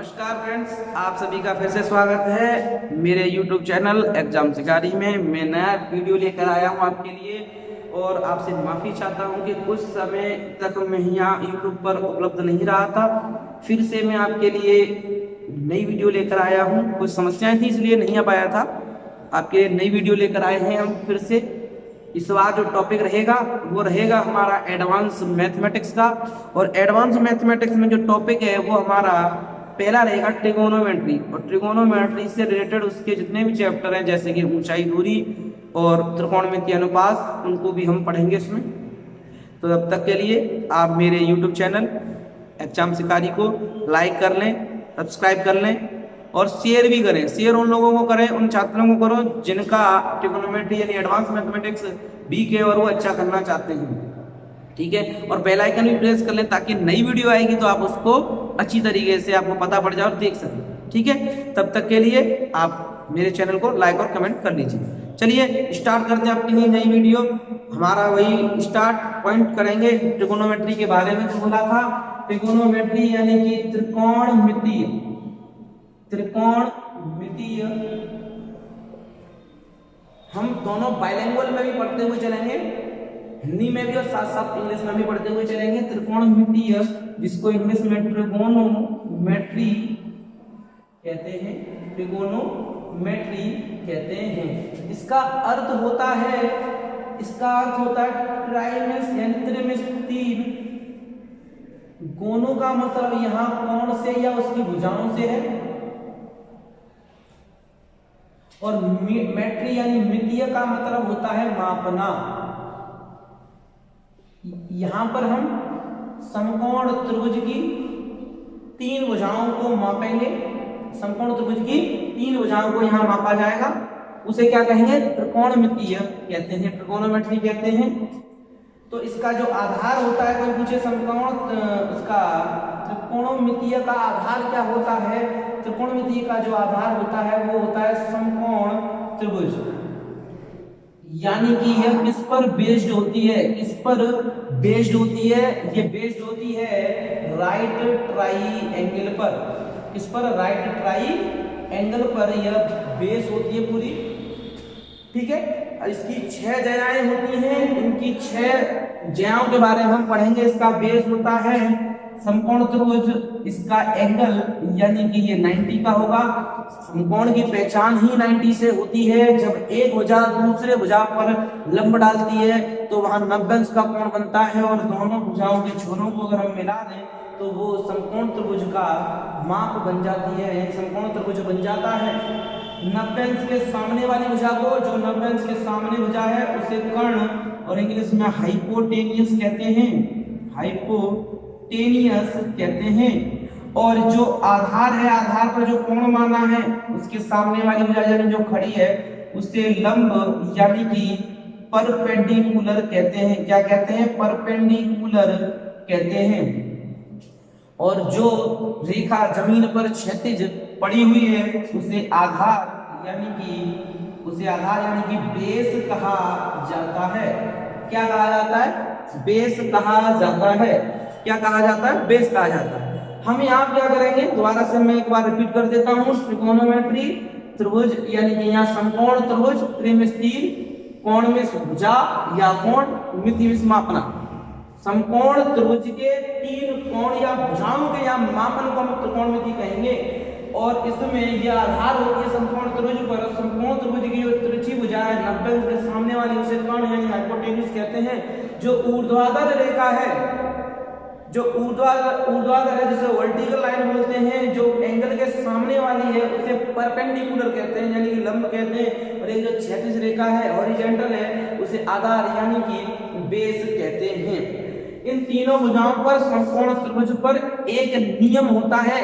नमस्कार फ्रेंड्स, आप सभी का फिर से स्वागत है मेरे YouTube चैनल एग्जाम शिकारी में। मैं नया वीडियो लेकर आया हूं आपके लिए और आपसे माफ़ी चाहता हूं कि कुछ समय तक मैं यहाँ YouTube पर उपलब्ध नहीं रहा था। फिर से मैं आपके लिए नई वीडियो लेकर आया हूं। कुछ समस्याएं थी इसलिए नहीं आ पाया था। आपके नई वीडियो लेकर आए हैं हम फिर से। इस बार जो टॉपिक रहेगा वो रहेगा हमारा एडवांस मैथमेटिक्स का। और एडवांस मैथमेटिक्स में जो टॉपिक है वो हमारा पहला रहेगा ट्रिगोनोमेट्री। और ट्रिगोनोमेट्री से रिलेटेड उसके जितने भी चैप्टर हैं जैसे कि ऊंचाई दूरी और त्रिकोणमितीय अनुपात, उनको भी हम पढ़ेंगे इसमें। तो तब तक के लिए आप मेरे YouTube चैनल एग्जाम शिकारी को लाइक कर लें, सब्सक्राइब कर लें और शेयर भी करें। शेयर उन लोगों को करें, उन छात्रों को करो जिनका ट्रिगोनोमेट्री यानी एडवांस मैथमेटिक्स वीक है और वो अच्छा करना चाहते हैं। ठीक है, और बेल आइकन भी प्रेस कर लें ताकि नई वीडियो आएगी तो आप उसको अच्छी तरीके से आपको पता पड़ जाए और देख सकें। ठीक है, तब तक के लिए आप मेरे चैनल को लाइक और कमेंट कर लीजिए। चलिए स्टार्ट करते हैं आपकी नई वीडियो। हमारा वही स्टार्ट पॉइंट करेंगे ट्रिगोनोमेट्री के बारे में। जो बोला था ट्रिगोनोमेट्री यानी कि त्रिकोणमितीय। त्रिकोणमितीय हम दोनों बाइलिंगुअल में भी पढ़ते हुए चलेंगे, हिंदी में भी और साथ साथ इंग्लिश में भी पढ़ते हुए चलेंगे। त्रिकोणमितीय, जिसको इंग्लिश में ट्रिगोनोमेट्री कहते हैं, ट्रिगोनोमेट्री कहते हैं। इसका अर्थ होता है ट्राइमेस यानी त्रिमितीय। गोनों का मतलब यहाँ कोण से या उसकी भुजाओं से है, और मेट्री यानी मितीय का मतलब होता है मापना। यहां पर हम समकोण त्रिभुज की 3 भुजाओं को मापेंगे। समकोण त्रिभुज की 3 भुजाओं को यहां मापा जाएगा, उसे क्या कहेंगे? त्रिकोणमितीय कहते हैं, ट्रिगोनोमेट्री कहते हैं। तो इसका जो आधार होता है, कोई पूछे समकोण इसका त्रिकोणमितीय का आधार क्या होता है? त्रिकोणमितीय का जो आधार होता है वो होता है समकोण त्रिभुज। यानी कि यह किस पर बेस्ड होती है? किस पर बेस्ड होती है? ये बेस्ड होती है राइट ट्राइएंगल पर। किस पर? राइट ट्राइएंगल पर यह बेस होती है पूरी। ठीक है, इसकी 6 ज्याएं होती हैं। इनकी 6 ज्याओं के बारे में हम पढ़ेंगे। इसका बेस होता है समकोण त्रिभुज। इसका एंगल यानी कि ये 90 का होगा। समकोण की पहचान ही 90 से होती है। जब एक भुजा दूसरे भुजा पर लंब डालती है तो वहां 90 अंश का कोण बनता है, और दोनों भुजाओं के छोरों को अगर हम मिला दें तो वो समकोण त्रिभुज का माप बन जाती है, समकोण त्रिभुज बन जाता है। 90 अंश के सामने वाली भुजा को, जो 90 अंश के सामने भुजा है, उसे कर्ण और इंग्लिश में हाइपोटेनियस कहते हैं, हाइपोटेनियस कहते हैं। और जो आधार है, आधार पर जो कोण माना है, उसके सामने वाली भुजा यानी जो खड़ी है उसे लंब यानी कि परपेंडिकुलर कहते हैं। क्या कहते हैं? परपेंडिकुलर कहते हैं। और जो रेखा जमीन पर क्षैतिज पड़ी हुई है उसे आधार यानी कि बेस कहा जाता है। क्या कहा जाता है? बेस कहा जाता है। क्या कहा जाता है? बेस कहा जाता है। हम यहाँ क्या करेंगे, दोबारा से मैं एक बार रिपीट कर देता हूँ। ट्रिगोनोमेट्री त्रिभुज यानी कि यहाँ समकोण त्रिभुज, त्रिमितीय, कोण में भुजा या कोण, मिति में मापना। समकोण त्रिभुज के 3 कोण या भुजाओं के या मापन को हम त्रिकोणमिति कहेंगे। और इसमें यह आधार होती है समकोण त्रिभुज पर। समकोण त्रिभुज की जो तिरछी भुजा है 90 अंश के सामने वाली, उसे कर्ण यानी हाइपोटेन्यूज कहते हैं। जो ऊर्ध्वाधर रेखा है, जो ऊर्ध्वाधर है, जिसे वर्टिकल लाइन बोलते हैं, जो एंगल के सामने वाली है उसे परपेंडिकुलर कहते हैं यानी कि लंब कहते हैं। और एक जो क्षैतिज रेखा है, हॉरिजॉन्टल है, उसे आधार यानी कि बेस कहते हैं। इन तीनों भुजाओं पर, समकोण त्रिभुज पर एक नियम होता है।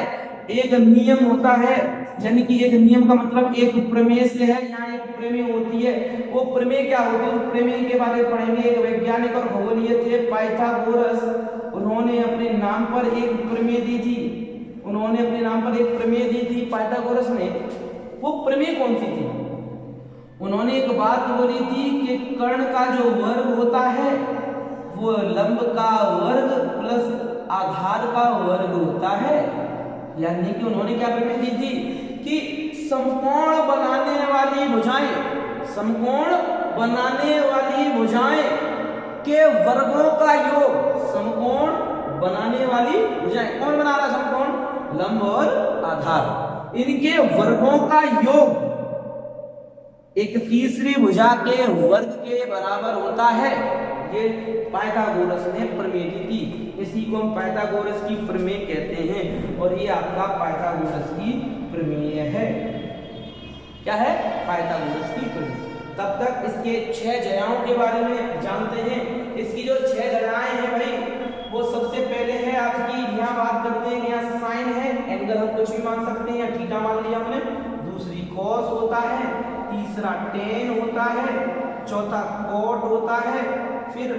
एक नियम होता है यानी कि एक नियम का मतलब एक प्रमेय से है। यहाँ एक प्रमेय होती है। वो प्रमेय क्या होती है? उस प्रमेय के बारे में पढ़ेंगे। एक वैज्ञानिक और खगोलीय थे पाइथागोरस। उन्होंने अपने नाम पर एक प्रमेय दी थी। पाइथागोरस ने। वो प्रमेय कौन सी थी? उन्होंने एक बात बोली थी कि कर्ण का जो वर्ग होता है वो लंब का वर्ग प्लस आधार का वर्ग होता है। यानी कि उन्होंने क्या प्रमेय दी थी कि समकोण बनाने वाली भुजाएं, समकोण बनाने वाली भुजाएं के वर्गों का योग, समकोण बनाने वाली भुजाएं, कौन बना रहा समकोण? लंब और आधार, इनके वर्गों का योग एक तीसरी भुजा के वर्ग के बराबर होता है। ये पाइथागोरस ने प्रमेय दी थी, इसी को हम पाइथागोरस की प्रमेय कहते हैं और ये आपका पाइथागोरस की प्रमेय है। क्या है? पाइथागोरस की प्रमेय। तब तक इसके 6 जयाओं के बारे में जानते हैं। इसकी जो 6 जयाएं हैं भाई, वो सबसे पहले है आपकी, यहाँ बात करते हैं, यहाँ साइन है, एंगल हम कुछ भी मान सकते हैं, थीटा मान लिया हमने, दूसरी कॉस होता है, तीसरा टेन होता है, चौथा कॉट होता है, फिर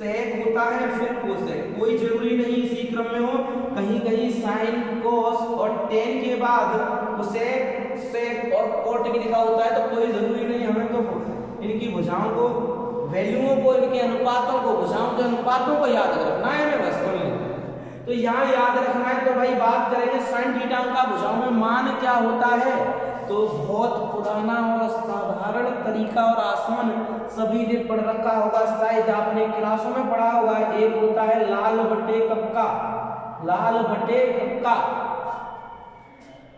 सेक होता है, फिर कोसेक। कोई जरूरी नहीं इसी क्रम में हो, कहीं कहीं साइन, कॉस और टेन के बाद कोसेक, सेक और कॉट भी लिखा होता है, तो कोई जरूरी नहीं, हमें तो इनकी भुजाओं को, वैल्यूओं को, इनके अनुपातों को, भुजाओं के अनुपातों को याद रखना है हमें, बस बोलिए। तो यहाँ याद रखना है। तो भाई बात करेंगे साइन थीटा का भुजाओं में मान क्या होता है, तो बहुत पुराना और साधारण तरीका और आसान सभी ने पढ़ रखा होगा, शायद आपने क्लासों में पढ़ा होगा। एक होता है लाल बटे कक्का, लाल बटे कक्का,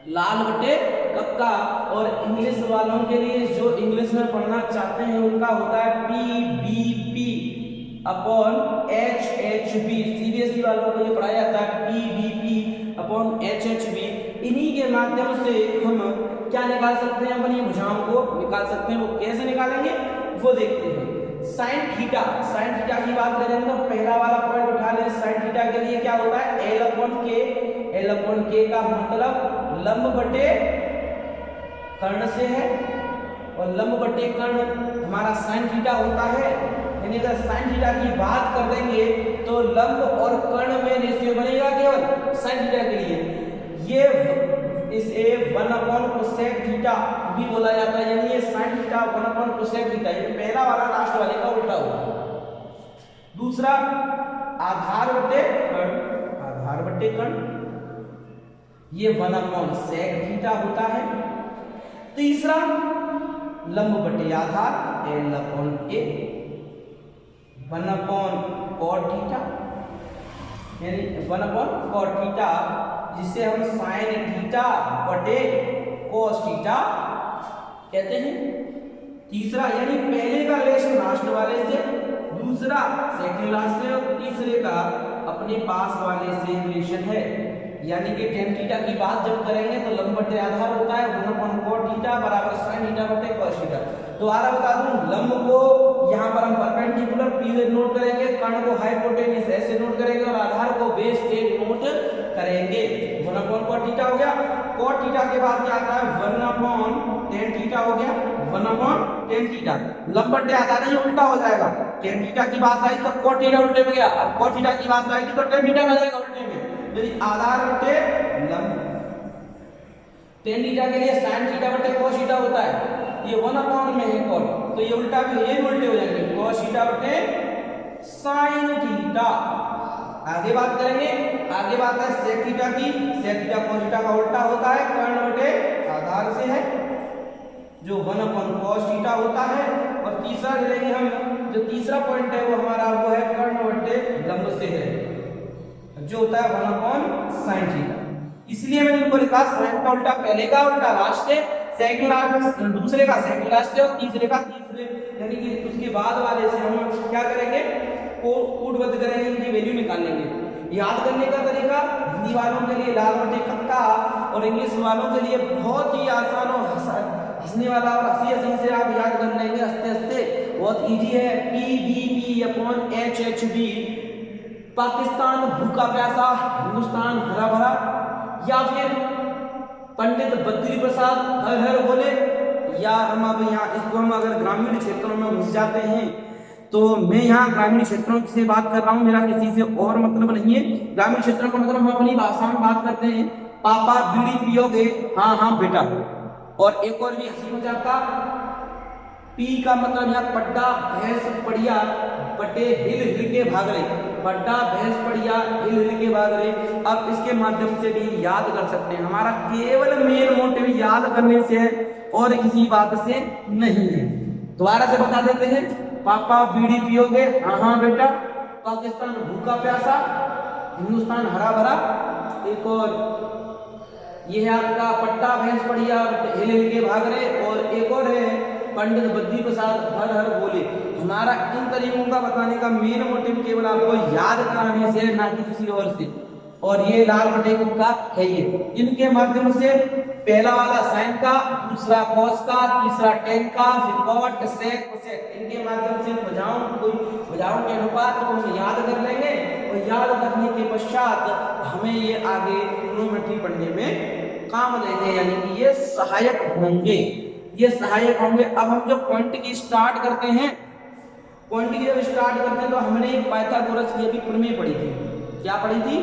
लाल बटे कक्का, और इंग्लिश वालों के लिए जो इंग्लिश में पढ़ना चाहते हैं उनका होता है PBP अपॉन HHB। सीबीएसई वालों को ये पढ़ाया जाता है PBP अपॉन HHB। इन्हीं के माध्यम से हम क्या निकाल सकते हैं, अपनी भुजाओं को निकाल सकते हैं। वो कैसे निकालेंगे वो देखते हैं। साइन थीटा, साइन थीटा की बात करें तो पहला वाला पॉइंट उठा लें। साइन थीटा के लिए क्या होता है? L upon K, L upon K का मतलब लंब बटे कर्ण से है, और लंब बटे कर्ण हमारा साइन थीटा होता है। यानी अगर साइन थीटा की बात कर देंगे तो लंब और कर्ण में रेशियो बनेगा केवल साइन थीटा के लिए। ये इसे 1 अपॉन कोसेक थीटा भी बोला जाता है, यानी ये sine theta 1 upon cosec theta, ये पहला वाला लास्ट वाले का उल्टा होगा। दूसरा आधार बटे कर्ण, आधार बटे कर्ण, ये 1 अपॉन सेक थीटा होता है। तीसरा लंब बटे आधार, L upon A, 1 upon cot theta, यानी 1 अपॉन कॉट थीटा, जिसे हम साइन थीटा बटे कोस थीटा कहते हैं। तीसरा यानी पहले का रिलेशन लास्ट वाले से, दूसरा सेकंड लास्ट से, और तीसरे का अपने पास वाले से रिलेशन है। यानी कि टेन थीटा की बात जब करेंगे तो लंब बटे आधार होता है 1 अपॉन कॉट थीटा बराबर साइन थीटा बटे कोस थीटा। दोबारा बता दूं, लंब को यहाँ पर हम परपेंडिकुलर P से नोट करेंगे, कर्ण को हाइपोटेन्यूस ऐसे नोट करेंगे, और आधार को बेस से नोट करेंगे। 1 अपॉन कॉट थीटा हो गया। कॉट थीटा के बाद क्या आता है? 1 अपॉन टेन थीटा हो गया, 1 अपॉन टेन थीटा। लंब बटे आधार ये उल्टा हो जाएगा। टेन थीटा की बात आई तो कॉट थीटा उल्टे में गया, अब कॉट थीटा की बात आएगी तो टेन थीटा में जाएगा उल्टे में। यदि आधार बटे लंब, टेन थीटा के लिए साइन थीटा बटे कोस थीटा होता है, ये 1 अपॉन में है कॉट, तो ये उल्टा भी, ये उल्टे हो जाएंगे, कोस थीटा बटे साइन थीटा। आगे बात करेंगे, आगे बात है सेक थीटा की। सेक थीटा कोस थीटा का उल्टा होता है, कर्ण बटे आधार से है, जो 1 अपॉन कोस थीटा होता है। और तीसरा ले लेंगे हम, जो तीसरा पॉइंट है वो हमारा वो है कर्ण बटे लंब से है, जो होता है 1 अपॉन साइन थीटा। इसलिए मैंने इनको लिखा साइन का उल्टा पहले का, उल्टा लास्ट है, सेकंड लास्ट दूसरे का सेकंड लास्ट है, और तीसरे का तीसरे, यानी कि उसके बाद वाले से हम क्या करेंगे, को कूटबद्ध करेंगे, इनकी वैल्यू निकाल लेंगे। याद करने का तरीका हिंदी वालों के लिए लाल बटे कक्का, और इंग्लिश वालों के लिए बहुत ही आसान और हंसने वाला, और हंसी से आप याद कर लेंगे हंसते हंसते, बहुत इजी है। PBP अपॉन HHB, पाकिस्तान भूखा प्यासा, हिंदुस्तान हरा भरा, या फिर पंडित बद्री प्रसाद हर हर बोले, या हम अब यहाँ इसको हम अगर ग्रामीण क्षेत्रों में घुस जाते हैं, तो मैं यहाँ ग्रामीण क्षेत्रों से बात कर रहा हूँ, मेरा किसी से और मतलब नहीं है। ग्रामीण क्षेत्रों का मतलब हम अपनी भाषा में बात करते हैं, पापा बीड़ी पियोगे? हाँ हाँ बेटा। और एक और भी हंसी मजाक का, पी का मतलब यहाँ पड्डा, भैंस, पड़िया, बटे हिल हिल के भाग रहे, पड्डा भैंस पड़िया हिल हिल के भाग रहे। अब इसके माध्यम से भी याद कर सकते हैं। हमारा केवल मेन मोटिव याद करने से है और किसी बात से नहीं है। दोबारा से बता देते हैं, पापा बीड़ी पियोगे? हाँ बेटा। पाकिस्तान भूखा प्यासा, हिंदुस्तान हरा भरा। एक और ये है आपका पट्टा भैंस पड़िया हिल हिल के भाग रहे। और एक और है पंडित बद्री प्रसाद हर हर बोले। हमारा इन तरीकों का बताने का मेन मोटिव केवल आपको याद कराने से, ना कि किसी और से। और ये लाल बटे का है ये। इनके माध्यम से पहला वाला साइन का, दूसरा कॉस का, तीसरा टेन का, फिर कॉट सेक कोसेक, इनके माध्यम से भुजाओं के अनुपात को हम याद कर लेंगे। और याद करने के पश्चात हमें ये आगे ट्रिग्नोमेट्री पढ़ने में काम देंगे, यानी कि ये सहायक होंगे। ये सहायक होंगे। अब हम जब पॉइंट की स्टार्ट करते हैं, पॉइंट की जब स्टार्ट करते हैं तो हमने पाइथागोरस की अभी प्रमेय पढ़ी थी। क्या पढ़ी थी?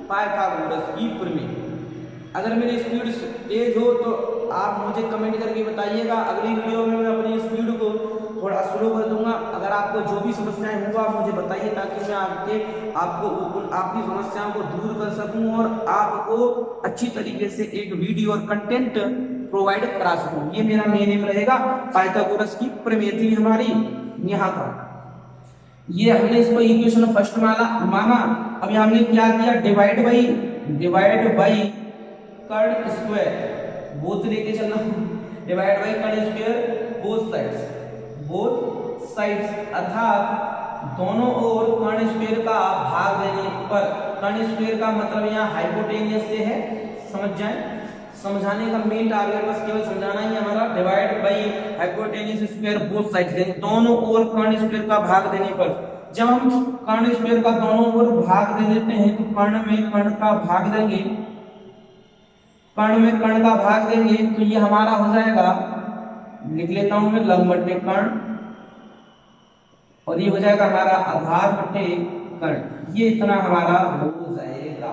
पाइथागोरस की प्रमेय। अगर मेरी स्पीड तेज हो तो आप मुझे कमेंट करके बताइएगा। अगली वीडियो में मैं अपनी स्पीड को थोड़ा स्लो कर दूंगा। अगर आपको जो भी समस्याएं होंगी आप मुझे बताइए, ताकि मैं आपकी समस्याओं को दूर कर सकूं और आपको अच्छी तरीके से एक वीडियो और कंटेंट प्रोवाइड करा सकूं। ये मेरा मेन एम रहेगा। पाइथागोरस की प्रमेय थी हमारी यहाँ का। ये हमने इसको इक्वेशन फर्स्ट माना। अभी हमने क्या किया? डिवाइड बाई कर्ण स्क्वायर, बोथ लेके चलना। डिवाइड बाई कर्ण स्क्वायर बोथ साइड्स, अर्थात दोनों ओर कर्ण स्क्वायर का भाग देने पर। कर्ण स्क्वायर का मतलब यहाँ हाइपोटेनियस से है, समझ जाए। समझाने का मेन टारगेट बस केवल समझाना ही हमारा। Divide by hypotenuse square both sides, दोनों ओर कर्ण स्क्वायर का भाग देने पर। जब हम कर्ण स्क्वायर का दोनों ओर भाग दे देते हैं तो कर्ण में कर्ण का भाग देंगे, कर्ण में कर्ण का भाग देंगे तो ये हमारा हो जाएगा, लिख लेता हूं मैं, लंब बटे कर्ण, और ये हो जाएगा हमारा आधार बटे कर्ण। ये इतना हमारा हो जाएगा।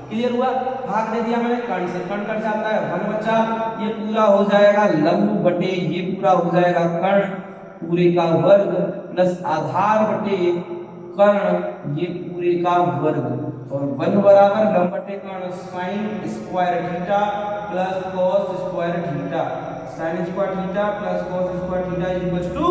क्लियर हुआ? भाग दे दिया मैंने, कर्ण से कर्ण कट जाता है, वन बचा। ये पूरा हो जाएगा लंब बटे, ये पूरा हो जाएगा कर्ण पूरे का वर्ग प्लस आधार बटे कर्ण ये पूरे का वर्ग। और वन बराबर लंब बटे कर्ण sine square theta plus cos square theta, sine square theta plus cos square theta is equal to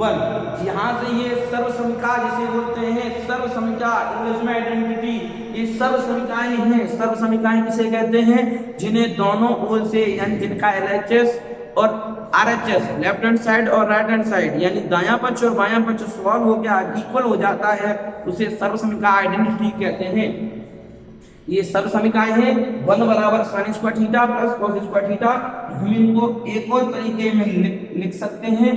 1। यहाँ से ये सर्वसमीका जिसे बोलते हैं, सर्वसमीका इंग्लिश में आइडेंटिटी, ये सर्वसमीकाएं हैं। सर्वसमीकाएं किसे कहते हैं? जिन्हें दोनों ओर से, यानी जिनका LHS और RHS, लेफ्ट हैंड साइड और राइट हैंड साइड, यानी दायां पक्ष और बायां पक्ष सॉल्व हो गया, इक्वल हो जाता है, उसे सर्वसमीका आइडेंटिटी कहते हैं। ये सर्वसमीकाएं हैं। 1 बराबर sign square theta plus cos square theta. हम इनको एक और तरीके में लिख सकते हैं।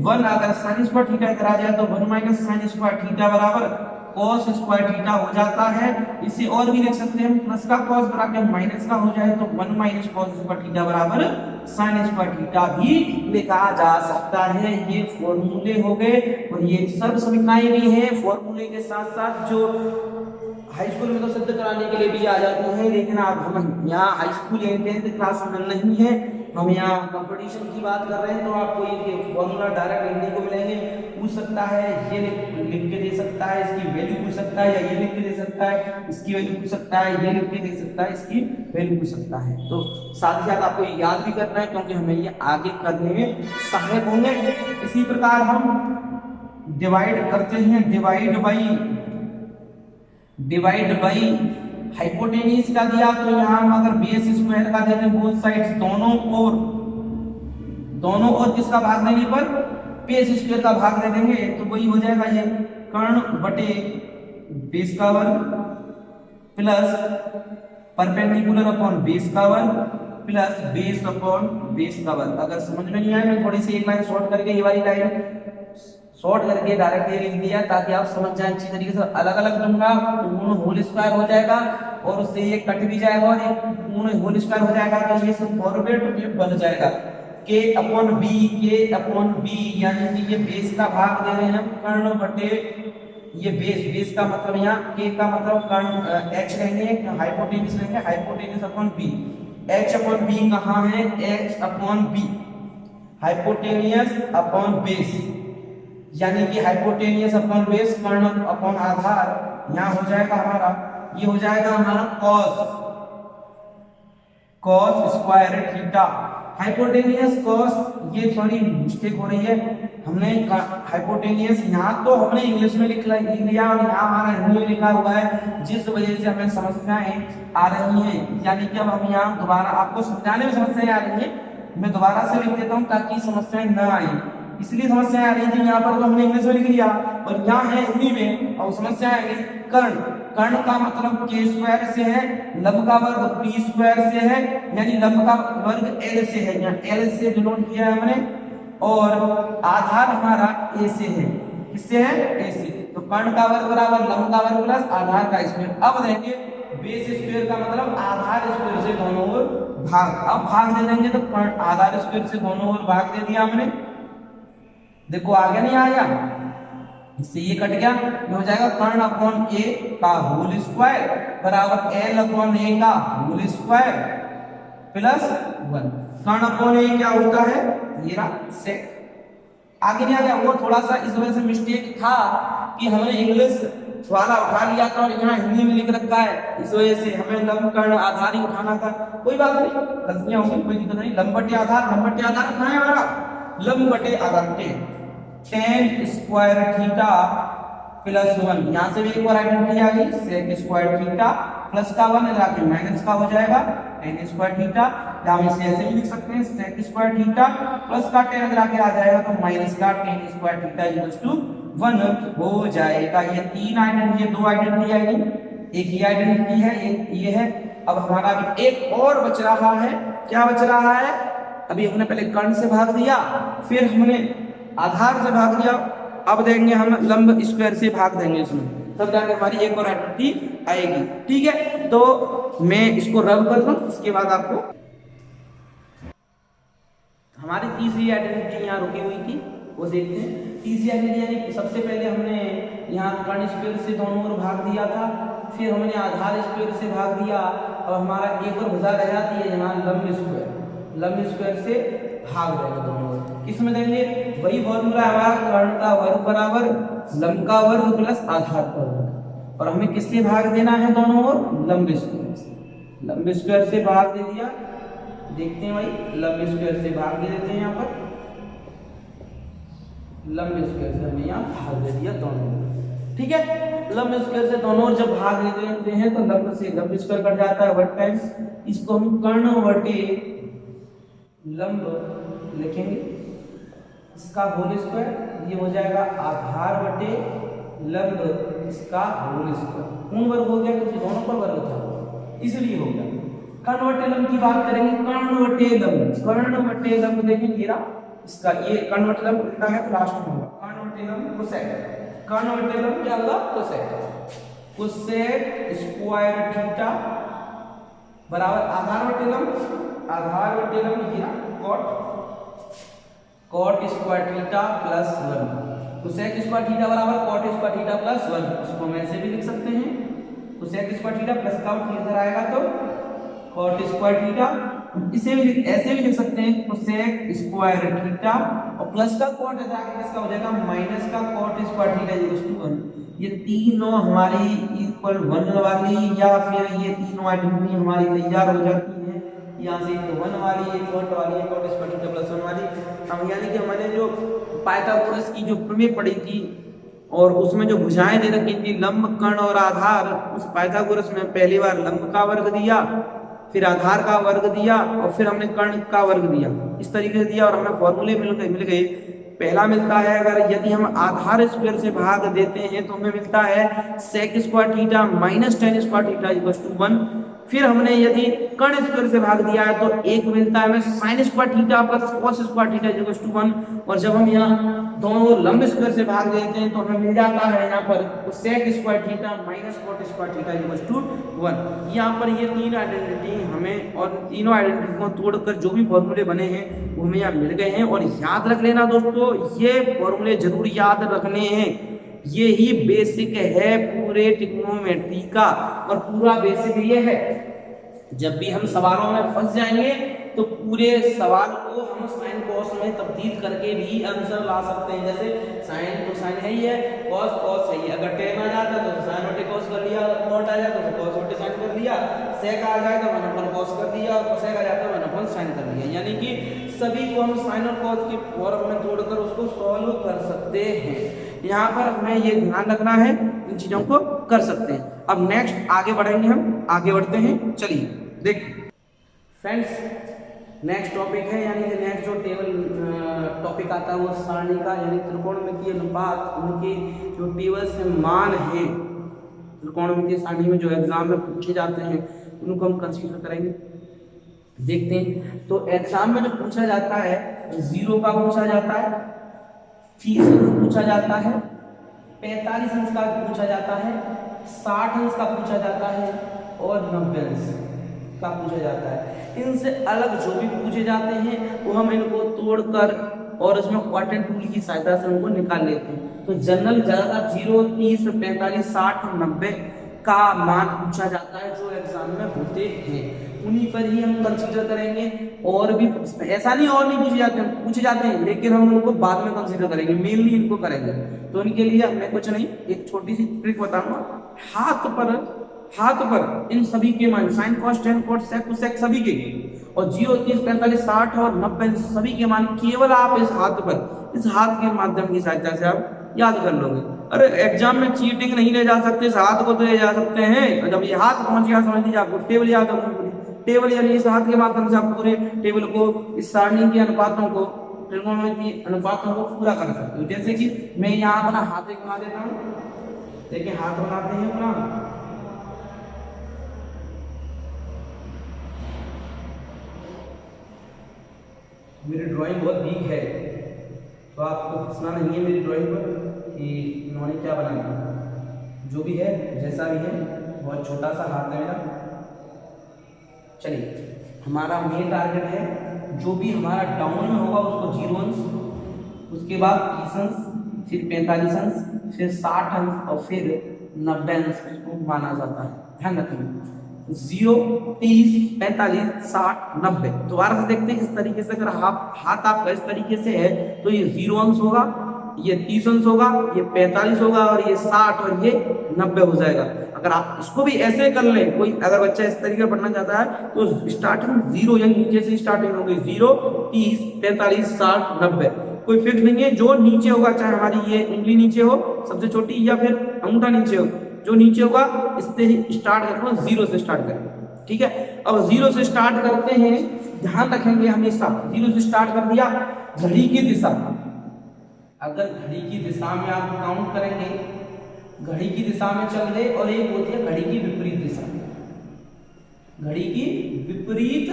1 अगर साइन स्क्वायर थीटा इधर आ जाए तो 1 माइनस साइन स्क्वायर थीटा बराबर कॉस स्क्वायर थीटा हो जाता है। इसे और भी लिख सकते हैं, प्लस का कॉस बरा के माइनस का हो जाए तो 1 माइनस कॉस स्क्वायर थीटा बराबर साइन स्क्वायर थीटा भी लिखा जा सकता है। ये फॉर्मूले हो गए। और ये सर्वसमीकाएं भी हैं फॉर्मूले के साथ साथ, जो हाई स्कूल में तो सिद्ध कराने के लिए भी आ जाते हैं, लेकिन आप हम यहाँ हाई स्कूल या 10th क्लास में नहीं है, हम यहाँ कंपटीशन की बात कर रहे हैं। तो आपको ये फॉर्मूला डायरेक्ट लिखने को मिलेंगे। पूछ सकता है, ये लिख के दे सकता है, इसकी वैल्यू पूछ सकता है, या ये लिख के दे सकता है, इसकी वैल्यू पूछ सकता है, ये लिख के दे सकता है, इसकी वैल्यू पूछ सकता है। तो साथ ही साथ आपको याद भी करना है, क्योंकि हमें ये आगे करने में सहायक होंगे। इसी प्रकार हम डिवाइड करते हैं, डिवाइड बाई हाइपोटेनियस का दिया तो यहाँ हम अगर बेस स्क्वायर का दे दें बोथ साइड्स, दोनों ओर किसका भाग देने पर बेस स्क्वायर का भाग दे देंगे तो वही हो जाएगा ये कर्ण बटे बेस का वर्ग प्लस परपेंडिकुलर अपॉन बेस का वर्ग प्लस बेस अपॉन बेस का वर्ग। अगर समझ में नहीं आए मैं थोड़ी सी एक लाइन शॉर्ट करके, ये वाली लाइन शॉर्ट करके डायरेक्ट ये लिख दिया ताकि आप समझ जाएं अच्छी तरीके से। अलग अलग दूंगा पूर्ण होल स्क्वायर हो जाएगा और उससे ये कट भी जाएगा और ये पूर्ण होल स्क्वायर हो जाएगा, तो ये सब फॉरवर्ड बन जाएगा k अपॉन b, यानी कि ये बेस का भाग दे रहे हैं कर्ण बटे ये बेस का मतलब यहाँ k का मतलब कर्ण h लेंगे, हाइपोटेन्यूज लेंगे, hypotenuse upon b। h upon b कहाँ है? h upon b hypotenuse upon base, यानी कि हाइपोटेनियस अपॉन बेस कर्ण अपॉन आधार यहाँ हो जाएगा हमारा, ये हो जाएगा हमारा cos square theta. Hypotenuse cos, ये थोड़ी मिस्टेक हो रही है, हमने हाइपोटेनियस यहाँ तो हमने इंग्लिश में लिया और यहाँ हमारा हिंदी में लिखा हुआ है, जिस वजह से हमें समस्याएं आ रही हैं। यानी कि अब हम यहाँ दोबारा आपको समझाने में समस्याएं आ रही हैं, मैं दोबारा से लिख देता हूँ ताकि समस्याएं न आए, इसलिए समस्याएं आ रही थी यहाँ पर, तो हमने इंग्लिश में लिख लिया और यहाँ है हिंदी में। और समस्या आ गई कर्ण, कर्ण का मतलब के स्क्वायर से है, लंब का वर्ग पी स्क्वायर से है, यानी लंब का वर्ग एल से है, यहाँ एल से डिनोट किया है हमने, और आधार हमारा ए से है। किससे है? ए से। तो कर्ण का वर्ग बराबर लंब का वर्ग प्लस आधार का स्क्वायर। अब देंगे बेस स्क्वायर का मतलब आधार स्क्वायर से दोनों ओर भाग। अब भाग दे देंगे तो आधार स्क्वायर से दोनों ओर भाग दे दिया हमने, देखो आगे नहीं आया, इससे ये कट गया, ये हो जाएगा कर्ण अपॉन ए का होल स्क्वायर बराबर एल अपॉन ए का होल स्क्वायर प्लस 1। कर्ण अपॉन ए क्या होता है? ये रहा सेक। आगे नहीं आ गया, वो थोड़ा सा इस वजह से मिस्टेक था कि हमने इंग्लिश वाला उठा लिया था और यहाँ हिंदी में लिख रखा है, इस वजह से हमें लंब कर्ण आधार ही उठाना था। कोई बात नहीं, गलतियां होंगी, कोई दिक्कत नहीं। लंब बटे आधार, लंब बटे आधार कहाँ है हमारा? लंब बटे आधार टेन स्क्वायर थीटा प्लस 1, यहाँ से भी एक बार आइडेंटिटी आ गई, सेक स्क्वायर थीटा प्लस का 1 जाके माइनस का हो जाएगा टेन स्क्वायर थीटा। या हम इसे ऐसे भी लिख सकते हैं, सेक स्क्वायर थीटा प्लस का 10 जाके आ जाएगा तो माइनस का tan square theta equals to 1 हो जाएगा। ये तीन आइडेंटिटी, ये दो आइडेंटिटी आई, एक ये आइडेंटिटी है, एक ये है। अब हमारा भी एक और बच रहा है, क्या बच रहा है? अभी हमने पहले कर्ण से भाग दिया, फिर हमने आधार से भाग दिया, अब देंगे हम लंब स्क्वायर से भाग देंगे इसमें, तब जाकर हमारी एक और आइडेंटिटी आएगी। ठीक है, तो मैं इसको रब कर दूं, इसके बाद आपको हमारी तीसरी आइडेंटिटी यहाँ रुकी हुई थी वो देखते हैं। तीसरी आइडेंटिटी यानी सबसे पहले हमने यहाँ कर्ण स्क्वायर से दोनों ओर भाग दिया था, फिर हमने आधार स्क्वायर से भाग दिया, अब हमारा एक और भुजा रह जाती है यहाँ लंब स्क्वायर, लंब स्क्वायर से भाग देंगे दोनों ओर। किस में देंगे? वही फॉर्मूला हमारा कर्ण का वर्ग बराबर लंब का वर्ग प्लस आधार का वर्ग, और हमें किससे भाग देना है दोनों ओर? लंब स्क्वायर से। लंब स्क्वायर से भाग दे दिया, देखते हैं भाई, लंब स्क्वायर से भाग दे देते हैं, यहाँ पर लंब स्क्वायर से हमें यहाँ भाग दे दिया दोनों ओर। ठीक है, लंब स्क्वायर से दोनों ओर जब भाग दे देते हैं तो लंब से लंब स्क्वायर कट जाता है 1 टाइम्स, इसको हम कर्ण बटे लंब लिखेंगे, इसका होल स्क्वायर, ये हो जाएगा आधार बटे लंब इसका होल स्क्वायर। पूर्ण वर्ग हो गया क्योंकि दोनों पर वर्ग था, इसलिए हो गया। कर्ण बटे लंब की बात करेंगे, कर्ण बटे लंब, कर्ण बटे लंब देखेंगे इसका, ये कर्ण बटे लंब उल्टा है तो लास्ट में होगा कर्ण बटे लंब कोसेक। कर्ण बटे लंब क्या होगा? कोसेक। कोसेक स्क्वायर थीटा बराबर आधार बटे लंब, आधार बटे लंब ये cot square theta plus 1। Cosec square theta बराबर कॉट स्क्वायर थीटा प्लस 1, इसको हम ऐसे भी लिख सकते हैं, कोसेक स्क्वायर थीटा प्लस का इधर आएगा तो कॉट स्क्वायर थीटा, इसे भी ऐसे भी लिख सकते हैं, कोसेक स्क्वायर थीटा और प्लस का कॉट इधर आके इसका हो जाएगा माइनस का cot square theta equals to 1। ये तीनों हमारी इक्वल 1 वाली या फिर ये तीनों आइडेंटिटी हमारी तैयार हो जाती है। यहाँ से एक 1 वाली, एक कॉट वाली, एक कॉट स्क्वायर थीटा प्लस 1 वाली। हम यानी कि हमने जो पाइथागोरस की जो प्रमेय पढ़ी थी और उसमें जो भुजाएं दे रखी थी लंब, कर्ण और आधार, उस पाइथागोरस में पहली बार लंब का वर्ग दिया, फिर आधार का वर्ग दिया और फिर हमने कर्ण का वर्ग दिया, इस तरीके से दिया और हमें फॉर्मूले मिल गए। पहला मिलता है अगर यदि हम आधार स्क्वायर से भाग देते हैं तो हमें मिलता है sec square theta minus tan square theta equals to 1। फिर हमने यदि कर्ण स्क्वायर से भाग दिया है तो एक मिलता है हमें sine square theta plus cos square theta equals to 1। और जब हम यहाँ दोनों लंब स्क्वायर से भाग देते हैं तो हमें मिल जाता है यहाँ पर sec square theta minus cot square theta equals to 1। यहाँ पर ये तीन आइडेंटिटी हमें, और तीनों आइडेंटिटी को तोड़कर जो भी फॉर्मूले बने हैं वो हमें यहाँ मिल गए हैं। और याद रख लेना दोस्तों, ये फॉर्मूले जरूर याद रखने हैं, ये ही बेसिक है पूरे ट्रिग्नोमेट्री का, और पूरा बेसिक ये है जब भी हम सवालों में फंस जाएंगे तो पूरे सवाल को हम साइन कॉस में तब्दील करके भी आंसर ला सकते हैं। जैसे साइन तो साइन है ही है, कॉस कॉस है ही, अगर टेन आ जाता तो साइन बटे कॉस कर लिया, अगर कॉट आ जाता तो कॉस बटे साइन कर लिया, सेक आ जाए तो 1 अपन कॉस कर दिया, और कोसेक आ जाता तो 1 अपन साइन कर लिया। यानी कि सभी को हम साइन और कॉस के फॉर्म में तोड़कर उसको सॉल्व कर सकते हैं। यहाँ पर हमें ये ध्यान रखना है, इन चीजों को कर सकते हैं। अब नेक्स्ट आगे बढ़ेंगे, हम आगे बढ़ते हैं। चलिए देख फ्रेंड्स, नेक्स्ट टॉपिक है, यानी कि नेक्स्ट जो टेबल टॉपिक आता है वो सारणी का, यानी त्रिकोणमितीय अनुपात, उनके जो टेबल से मान है त्रिकोणमितीय सारणी में जो एग्जाम में पूछे जाते हैं उनको हम कंसीडर करेंगे। देखते हैं, तो एग्जाम में जो पूछा जाता है 0 का पूछा जाता है, 30 अंश पूछा जाता है, 45 अंश का पूछा जाता है, 60 अंश का पूछा जाता है और 90 अंश का पूछा जाता है। इनसे अलग जो भी पूछे जाते हैं वो हम इनको तोड़कर और इसमें क्वाड्रेंट टूल की सहायता से उनको निकाल लेते हैं। तो जनरल ज्यादा 0, 30, 45, 60 और 90 का मान पूछा जाता है जो एग्जाम में होते हैं, उन्हीं पर ही हम कंसीडर करेंगे। और भी ऐसा नहीं और नहीं पूछे जाते हैं, लेकिन हम उनको बाद में कंसीडर करेंगे, मेनली इनको करेंगे। तो इनके लिए मैं कुछ नहीं, एक छोटी सी ट्रिक बताऊंगा। हाथ पर इन सभी के मान sine cos tan cot sec cosec सभी के, और 0, 30, 45, 60 और 90 सभी के मान केवल आप इस हाथ के माध्यम की सहायता से आप याद कर लोगे। अरे एग्जाम में चीटिंग नहीं ले जा सकते, इस हाथ को तो ले जा सकते हैं। जब ये हाथ पहुंच गया समझ लीजिए आपको टेबल याद होगी। टेबल यानी इस हाथ के माध्यम से आप पूरे टेबल को, इस सारणी के अनुपातों को, त्रिकोणमितीय अनुपातों को पूरा कर सकते हो। जैसे कि मैं यहाँ अपना हाथ एक बना देता हूँ, देखिए हाथ बनाते हैं अपना, मेरी ड्राइंग बहुत वीक है तो आपको हंसना नहीं है मेरी ड्राइंग पर कि इन्होंने क्या बनाया, जो भी है जैसा भी है, बहुत छोटा सा हाथ है मेरा। चलिए, हमारा मेन टारगेट है जो भी हमारा डाउन में होगा उसको 0 अंश, उसके बाद 30 अंश, फिर 45 अंश, फिर 60 अंश और फिर 90 अंश उसको माना जाता है। ध्यान रखिए 0, 30, 45, 60, 90। दोबारा से देखते हैं, इस तरीके से अगर हाथ आपका इस तरीके से है तो ये 0 अंश होगा, ये 30 अंश होगा, ये 45 होगा और ये 60 और ये 90 हो जाएगा। अगर आप इसको भी ऐसे कर लें, कोई अगर बच्चा इस तरीके पढ़ना चाहता है तो स्टार्टिंग 0 यानी नीचे से स्टार्टिंग होगी, 0, 30, 45, 60, 90। कोई फिक्स नहीं है, जो नीचे होगा, चाहे हमारी ये उंगली नीचे हो सबसे छोटी या फिर अंगूठा नीचे हो, जो नीचे होगा इससे ही स्टार्ट करना, 0 से स्टार्ट करें। ठीक है, अब 0 से स्टार्ट करते हैं, ध्यान रखेंगे हमेशा 0 से स्टार्ट कर दिया। घड़ी की दिशा, अगर घड़ी की दिशा में आप काउंट करेंगे, घड़ी की दिशा में चल रहे, और एक होती है घड़ी की विपरीत दिशा, घड़ी की विपरीत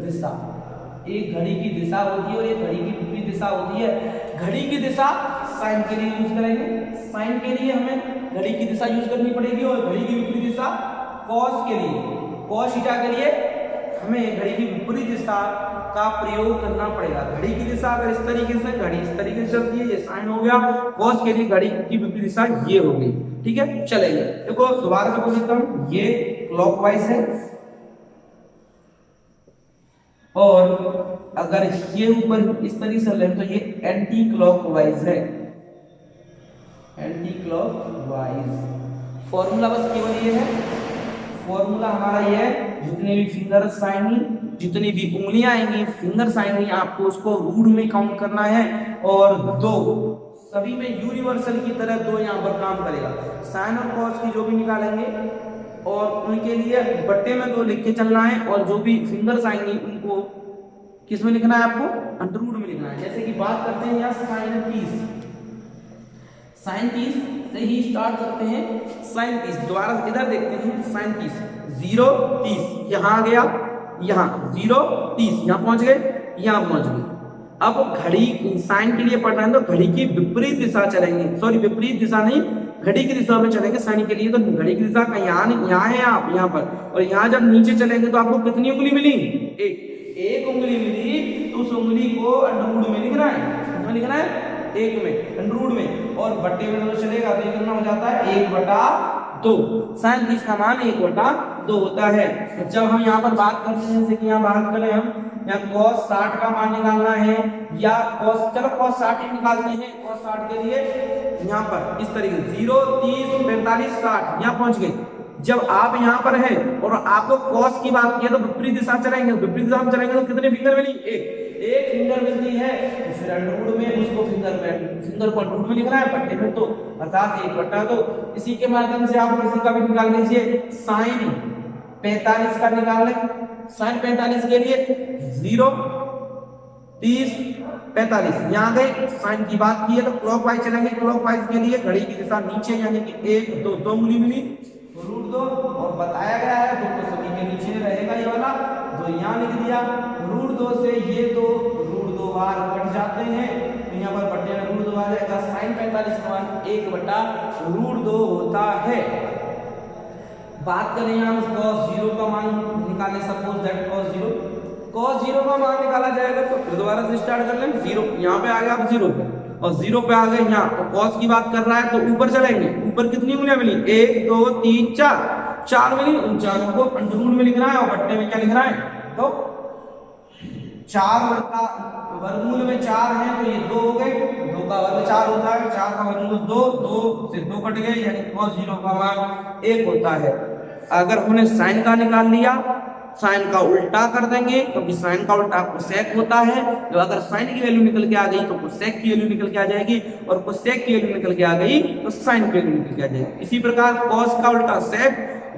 दिशा, एक घड़ी की दिशा होती है और एक घड़ी की विपरीत दिशा होती है। घड़ी की दिशा साइन के लिए यूज करेंगे, साइन के लिए हमें घड़ी की दिशा यूज करनी पड़ेगी, और घड़ी की विपरीत दिशा कॉस के लिए, कॉस थीटा के लिए हमें घड़ी की विपरीत दिशा का प्रयोग करना पड़ेगा। घड़ी की दिशा अगर इस तरीके से, घड़ी इस तरीके से चलती है, ये साइन हो गया, कॉस के लिए घड़ी की विपरीत दिशा ये हो गई। ठीक है, चलेगा, देखो दोबारा से बोल देता हूं, ये क्लॉकवाइज है, और अगर ये ऊपर इस तरीके से ले तो ये एंटी क्लॉकवाइज है, एंटी क्लॉकवाइज। फॉर्मूला बस केवल ये है, फॉर्मूला हमारा ये है, जितने भी फिंगर्स आएंगी, जितनी भी उंगलियां आएंगी, फिंगर्स आएंगी, आपको उसको रूट में काउंट करना है, और 2 सभी में यूनिवर्सल की तरह 2 यहाँ पर काम करेगा। साइन और कॉस की जो भी निकालेंगे और उनके लिए बट्टे में 2 लिख के चलना है, और जो भी फिंगर्स आएंगी उनको किस में लिखना है, आपको अंडररूट में लिखना है। जैसे कि बात करते हैं यहाँ साइन 30, साइन 30 से ही स्टार्ट करते हैं। साइन 30 दोबारा इधर देखते हैं, साइन 30 0, 30 यहाँ आ गया, यहाँ 0, 30 यहाँ पहुंच गए, यहाँ पहुंच गए। अब घड़ी साइन के लिए पढ़ना है तो घड़ी की विपरीत दिशा चलेंगे, सॉरी विपरीत दिशा नहीं, घड़ी की दिशा में चलेंगे साइन के लिए। तो घड़ी की दिशा का यहाँ है, आप यहाँ पर, और यहाँ जब नीचे चलेंगे तो आपको कितनी उंगली मिली, एक उंगली मिली, तो उस उंगली को अंडरवुड में लिखना है, किसमें लिखना है, 1 में, अंडरवुड में, और बट्टे में तो चलेगा तो ये कितना हो जाता है 1/2। साइन 30 का मान 1/2 2 होता है। तो जब हम यहाँ पर बात करते हैं, जैसे कि यहाँ बात करें हम या cos 60 का मान निकालना है या cos, चलो cos 60 ही निकालते हैं। cos 60 के लिए यहाँ पर इस तरीके से 0, 30, 45, 60 यहाँ पहुंच गए। जब आप यहाँ पर है और आपको cos की बात की है तो विपरीत दिशा चलेंगे, विपरीत दिशा में चलेंगे तो कितने फिंगर मिली? एक फिंगर मिलती है। तो फिर अंडरवुड में उसको फिंगर को अंडरवुड में लिखना है, पट्टे में तो अर्थात 1/2। इसी के माध्यम से आप किसी का भी निकाल लीजिए। sin 45 का निकाल लें। sin 45 के लिए 0, 30, 45 यहाँ गए। साइन की बात की है तो क्लॉकवाइज चलेंगे। क्लॉकवाइज के लिए घड़ी की दिशा नीचे, यानी कि 1, 2 उंगली मिली √2 और बताया गया है 2 तो सभी के नीचे रहेगा ये वाला, 2 यहाँ लिख दिया। √2 से ये 2 √2 बार कट जाते हैं तो यहाँ पर बट्टे में √2 आ जाएगा। sin 45 का मान 1/√2 होता है। बात करें यहाँ cos 0 का मान निकालें, सपोज दैट cos 0 का मान निकाला जाएगा तो फिर दोबारा से स्टार्ट कर लें। 0 यहाँ पे आ गया, अब 0 पे और 0 पे आ गए यहाँ। तो cos की बात कर रहा है तो ऊपर चलेंगे। ऊपर कितनी उंगलियां मिली? 1, 2, 3, 4 मिली। उन चारों को अंडरवुड में लिखना है और बट्टे में क्या लिखना है? तो 4 का वर्गमूल में 4 है तो ये 2 हो गए। 2 का वर्ग 4 होता है, 4 का वर्गमूल 2, 2 से 2 कट गए, यानी cos 0 का मान 1 होता है। अगर हमने साइन का निकाल लिया, साइन का उल्टा कर देंगे क्योंकि साइन का उल्टा कोसेक होता है। तो अगर साइन की वैल्यू निकल के आ गई तो कोसेक की वैल्यू निकल के आ जाएगी और कोसेक की वैल्यू निकल के आ गई तो साइन की वैल्यू निकल के आ जाएगी। इसी प्रकार cos का उल्टा सेक।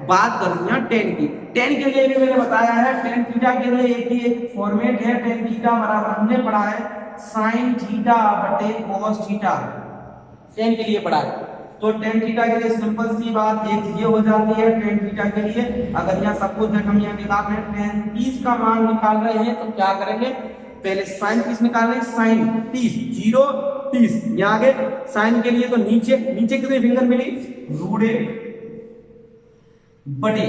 बात कर रही है tan की। tan के लिए भी मैंने बताया है, tan थीटा के लिए एक फॉर्मेट है। tan थीटा बराबर हमने पढ़ा है sin थीटा बटे cos थीटा, tan के लिए पढ़ा है। तो tan थीटा के लिए सिंपल सी बात एक ये हो जाती है। tan थीटा के लिए अगर यहाँ सपोज दैट हम यहाँ निकाल रहे हैं tan 30 का मान निकाल रहे हैं तो क्या करेंगे? पहले sin 30 निकाल रहे हैं। sin 30 0, 30 यहाँ आगे। sin के लिए तो नीचे कितनी फिंगर मिली? √1 बटे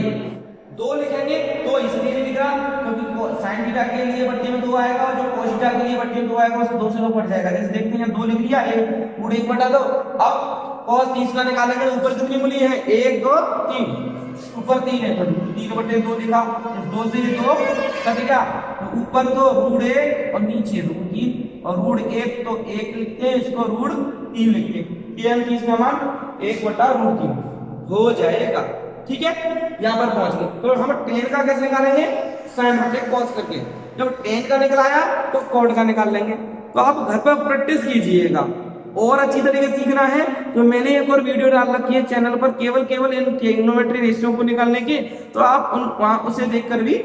2 लिखेंगे। तो इसलिए नहीं लिख रहा क्योंकि sin थीटा के लिए बट्टे में 2 आएगा और जो cos थीटा के लिए बट्टे में 2 आएगा उसको 2 से 2 कट जाएगा। जैसे देखते हैं 2 लिख लिया, 1 बटा 2। अब cos 30 का निकालेंगे तो ऊपर कितनी मिली है? 1, 2, 3, ऊपर 3 है तो 3 बटे 2 लिखा। 2 से 2 कट गया तो ऊपर तो √1 और नीचे √3 और √1 तो 1 लिखते हैं, इसको √3 लिखते हैं। tan 30 का मान 1/√3 हो जाएगा। ठीक है, यहाँ पर पहुंच गए। तो हम tan का कैसे निकालेंगे? sin बटे cos करके। जब tan का निकलाया तो cot का निकाल लेंगे। तो आप घर पर प्रैक्टिस कीजिएगा और अच्छी तरीके से सीखना है। तो मैंने एक और वीडियो डाल रखी है चैनल पर केवल इन ट्रिग्नोमेट्री रेशियो को निकालने की, तो आप वहां उसे देखकर भी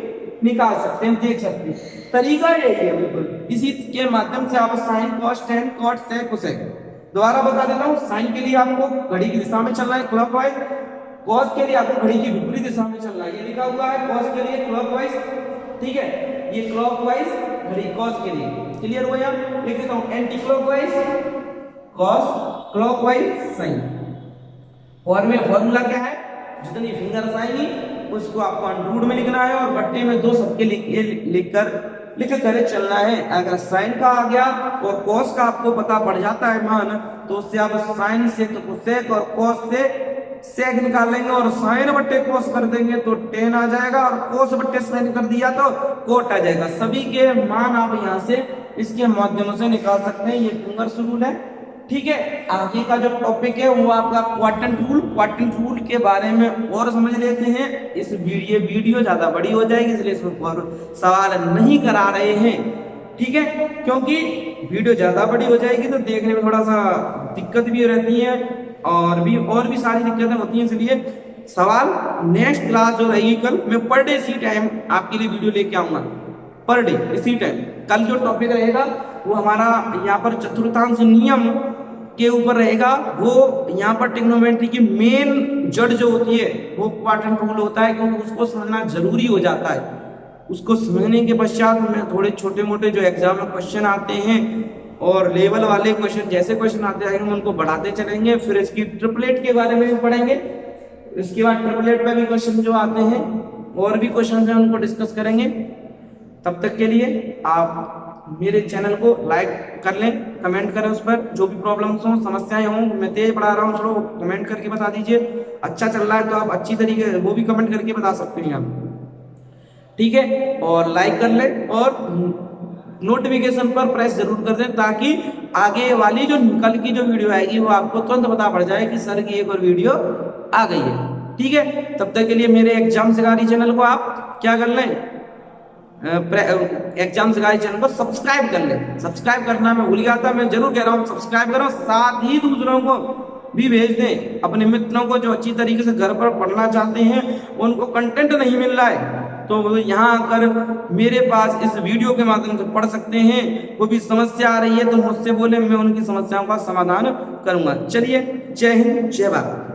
निकाल सकते हैं, देख सकते हैं। तरीका यही है बिल्कुल। इसी के माध्यम से आप sin cos tan cot sec cosec। दोबारा बता देता हूँ, sin के लिए आपको घड़ी की दिशा में चलना है क्लॉकवाइज, cos के लिए आपको घड़ी की विपरीत दिशा में चलना है। ये लिखा हुआ है cos के लिए क्लॉकवाइज, ठीक है, ये क्लॉकवाइज घड़ी cos के लिए। क्लियर हो? यहाँ लिख देता हूँ anti clockwise cos, clockwise sin। और में फॉर्मूला क्या है? जितनी फिंगर्स आएंगी उसको आपको अंडरवुड में लिखना है और बट्टे में 2 सबके लिख कर चलना है। अगर sin का आ गया और cos का आपको पता पड़ जाता है मान, तो उससे आप sin से तो cosec और cos से sec निकाल लेंगे और sin बट्टे cos कर देंगे तो tan आ जाएगा और cos बट्टे sin कर दिया तो cot आ जाएगा। सभी के मान आप यहाँ से इसके माध्यम से निकाल सकते हैं। ये फिंगर्स रूल है। ठीक है, आगे का जो टॉपिक है वो आपका क्वाड्रेंट रूल के बारे में और समझ लेते हैं। इस वीडियो ज्यादा बड़ी हो जाएगी इसलिए इसमें सवाल नहीं करा रहे हैं। ठीक है, क्योंकि वीडियो ज्यादा बड़ी हो जाएगी तो देखने में थोड़ा सा दिक्कत भी रहती है और भी सारी दिक्कतें होती हैं, इसलिए सवाल नेक्स्ट क्लास जो रहेगी कल मैं पर डे इसी टाइम आपके लिए वीडियो लेके आऊंगा। पर डे इसी टाइम कल जो टॉपिक रहेगा वो हमारा यहाँ पर चतुर्थांश नियम के ऊपर रहेगा। वो यहाँ पर ट्रिग्नोमेट्री की मेन जड़ जो होती है वो क्वाड्रेंट रूल होता है, क्योंकि उसको समझना जरूरी हो जाता है। उसको समझने के पश्चात में थोड़े छोटे मोटे जो एग्जाम में क्वेश्चन आते हैं और लेवल वाले क्वेश्चन जैसे क्वेश्चन आते जाएंगे उनको बढ़ाते चलेंगे। फिर इसकी ट्रिपलेट के बारे में भी पढ़ेंगे। इसके बाद ट्रिपलेट पे भी क्वेश्चन जो आते हैं और भी क्वेश्चन है उनको डिस्कस करेंगे। तब तक के लिए आप मेरे चैनल को लाइक कर लें, कमेंट करें, उस पर जो भी प्रॉब्लम्स हो, समस्याएं हों, मैं तेज पढ़ा रहा हूँ चलो कमेंट करके बता दीजिए। अच्छा चल रहा है तो आप अच्छी तरीके वो भी कमेंट करके बता सकते हैं आप, ठीक है। और लाइक कर लें और नोटिफिकेशन पर प्रेस जरूर कर दें ताकि आगे वाली जो कल की जो वीडियो आएगी वो आपको तुरंत पता पड़ जाए कि सर की एक और वीडियो आ गई है, ठीक है। तब तक के लिए मेरे एग्जाम सिगारी चैनल को आप क्या कर लें, एग्जाम सिगारी चैनल को सब्सक्राइब कर लें। सब्सक्राइब करना मैं भूल गया था, मैं जरूर कह रहा हूँ सब्सक्राइब करो, साथ ही दूसरों को भी भेज दें, अपने मित्रों को जो अच्छी तरीके से घर पर पढ़ना चाहते हैं, उनको कंटेंट नहीं मिल रहा है तो वो यहाँ आकर मेरे पास इस वीडियो के माध्यम से पढ़ सकते हैं। कोई भी समस्या आ रही है तो मुझसे बोले, मैं उनकी समस्याओं का समाधान करूंगा। चलिए, जय हिंद, जय भारत।